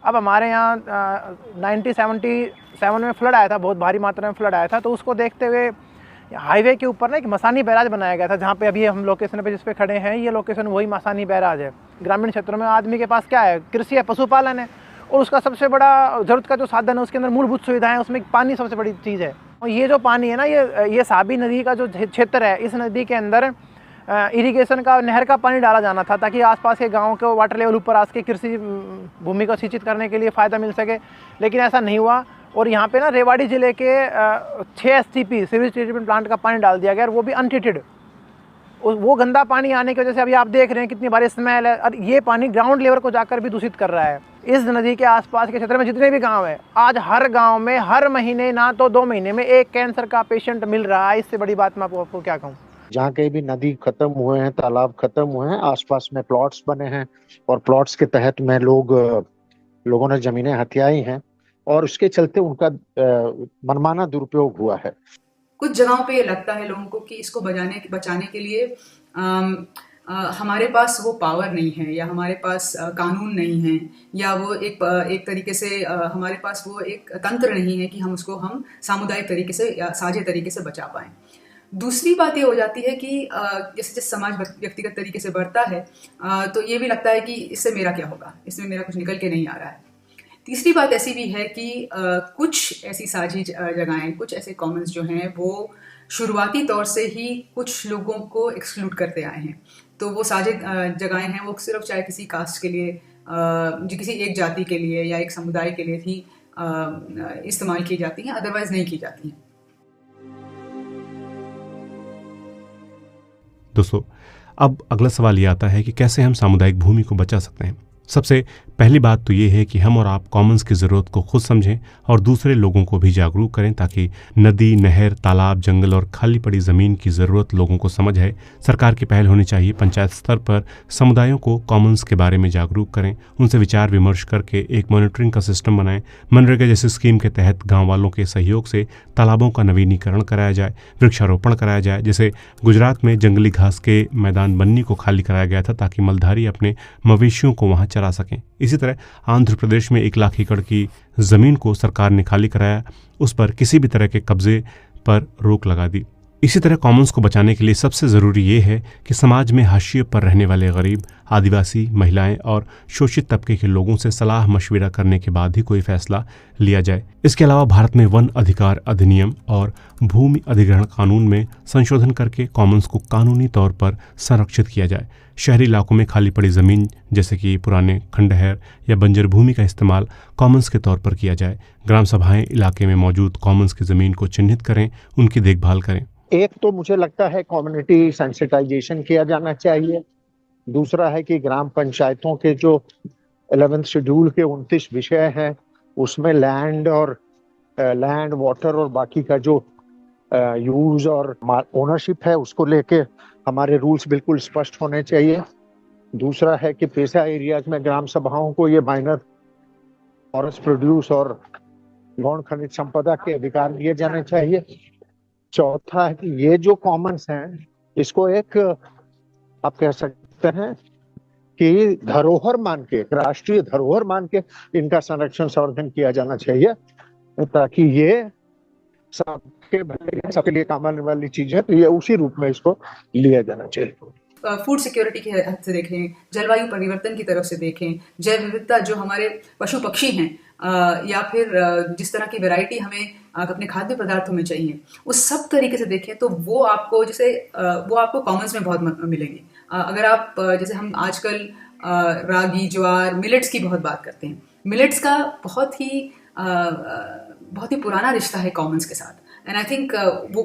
अब हमारे यहाँ 1977 में फ्लड आया था, बहुत भारी मात्रा में फ्लड आया था, तो उसको देखते हुए हाईवे के ऊपर ना एक मसानी बैराज बनाया गया था, जहाँ पे अभी हम लोकेशन पे जिस पे खड़े हैं, ये लोकेशन वही मसानी बैराज है। ग्रामीण क्षेत्रों में आदमी के पास क्या है, कृषि है, पशुपालन है, और उसका सबसे बड़ा ज़रूरत का जो साधन है उसके अंदर मूलभूत सुविधाएं, उसमें पानी सबसे बड़ी चीज़ है। और ये जो पानी है ना, ये साबी नदी का जो क्षेत्र है, इस नदी के अंदर इरिगेशन का, नहर का पानी डाला जाना था, ताकि आसपास के गाँव को वाटर लेवल ऊपर आ सके, कृषि भूमि को सिंचित करने के लिए फ़ायदा मिल सके, लेकिन ऐसा नहीं हुआ। और यहाँ पे ना रेवाड़ी ज़िले के 6 STP सीवेज ट्रीटमेंट प्लांट का पानी डाल दिया गया, और वो भी अनट्रीटेड। वो गंदा पानी आने की वजह से अभी आप देख रहे हैं कितनी बारी स्मेल है, और ये पानी ग्राउंड लेवल को जाकर भी दूषित कर रहा है। इस नदी के आसपास के क्षेत्र में जितने भी गांव हैं, आज हर गांव में हर महीने ना तो 2 महीने में एक कैंसर का पेशेंट मिल रहा है। इससे बड़ी बात मैं आपको क्या कहूँ। जहाँ कहीं भी नदी खत्म हुए हैं, तालाब खत्म हुए हैं, आसपास में प्लॉट्स बने हैं, और प्लॉट्स के तहत में लोगों ने जमीनें हथियाई हैं, और उसके चलते उनका मनमाना दुरुपयोग हुआ है। कुछ जगहों पे ये लगता है लोगों को कि इसको बचाने के लिए हमारे पास वो पावर नहीं है, या हमारे पास कानून नहीं है, या वो एक तरीके से हमारे पास वो एक तंत्र नहीं है कि हम सामुदायिक तरीके से या साझे तरीके से बचा पाएं। दूसरी बात ये हो जाती है कि जैसे जैसे समाज व्यक्तिगत तरीके से बढ़ता है, तो ये भी लगता है कि इससे मेरा क्या होगा, इसमें मेरा कुछ निकल के नहीं आ रहा है। तीसरी बात ऐसी भी है कि कुछ ऐसी साझी जगहें, कुछ ऐसे कॉमन्स जो हैं, वो शुरुआती तौर से ही कुछ लोगों को एक्सक्लूड करते आए हैं। तो वो साझी जगहें हैं, वो सिर्फ चाहे किसी कास्ट के लिए, जो किसी एक जाति के लिए या एक समुदाय के लिए ही इस्तेमाल की जाती हैं, अदरवाइज नहीं की जाती हैं। दोस्तों, अब अगला सवाल ये आता है कि कैसे हम सामुदायिक भूमि को बचा सकते हैं। सबसे पहली बात तो ये है कि हम और आप कॉमन्स की ज़रूरत को खुद समझें और दूसरे लोगों को भी जागरूक करें, ताकि नदी, नहर, तालाब, जंगल और खाली पड़ी ज़मीन की ज़रूरत लोगों को समझ है। सरकार की पहल होनी चाहिए, पंचायत स्तर पर समुदायों को कॉमन्स के बारे में जागरूक करें, उनसे विचार विमर्श करके एक मॉनिटरिंग का सिस्टम बनाएं। मनरेगा जैसी स्कीम के तहत गाँव वालों के सहयोग से तालाबों का नवीनीकरण कराया जाए, वृक्षारोपण कराया जाए। जैसे गुजरात में जंगली घास के मैदान बन्नी को खाली कराया गया था, ताकि मलधारी अपने मवेशियों को वहाँ चरा सकें। इसी तरह आंध्र प्रदेश में 1 लाख एकड़ की ज़मीन को सरकार ने खाली कराया, उस पर किसी भी तरह के कब्जे पर रोक लगा दी। इसी तरह कॉमन्स को बचाने के लिए सबसे ज़रूरी ये है कि समाज में हाशिए पर रहने वाले गरीब, आदिवासी, महिलाएं और शोषित तबके के लोगों से सलाह मशविरा करने के बाद ही कोई फैसला लिया जाए। इसके अलावा भारत में वन अधिकार अधिनियम और भूमि अधिग्रहण कानून में संशोधन करके कॉमन्स को कानूनी तौर पर संरक्षित किया जाए। शहरी इलाकों में खाली पड़ी ज़मीन, जैसे कि पुराने खंडहर या बंजर भूमि का इस्तेमाल कॉमन्स के तौर पर किया जाए। ग्राम सभाएं इलाके में मौजूद कॉमन्स की ज़मीन को चिन्हित करें, उनकी देखभाल करें। एक तो मुझे लगता है कम्युनिटी सेंसिटाइजेशन किया जाना चाहिए। दूसरा है कि ग्राम पंचायतों के जो 11th शेड्यूल के 29 विषय हैं, उसमें लैंड, वाटर और बाकी का जो यूज और ओनरशिप है, उसको लेके हमारे रूल्स बिल्कुल स्पष्ट होने चाहिए। दूसरा है कि पेशा एरियाज में ग्राम सभाओं को ये माइनर फॉरेस्ट प्रोड्यूस और गौण खनिज संपदा के अधिकार दिए जाने चाहिए। चौथा है कि ये जो कॉमन्स हैं, इसको एक आप कह सकते हैं कि धरोहर मान के, राष्ट्रीय धरोहर मान के इनका संरक्षण संवर्धन किया जाना चाहिए, ताकि ये सबके लिए काम आने वाली चीज है। तो ये उसी रूप में इसको लिया जाना चाहिए। फूड सिक्योरिटी के हद से देखें, जलवायु परिवर्तन की तरफ से देखें, जैव विविधता जो हमारे पशु पक्षी हैं, या फिर जिस तरह की वैरायटी हमें अपने खाद्य पदार्थों में चाहिए, उस सब तरीके से देखें, तो वो आपको कॉमन्स में बहुत मिलेंगे। अगर आप जैसे हम आजकल रागी, ज्वार, मिलेट्स की बहुत बात करते हैं। मिलेट्स का बहुत ही पुराना रिश्ता है कॉमन्स के साथ, एंड आई थिंक वो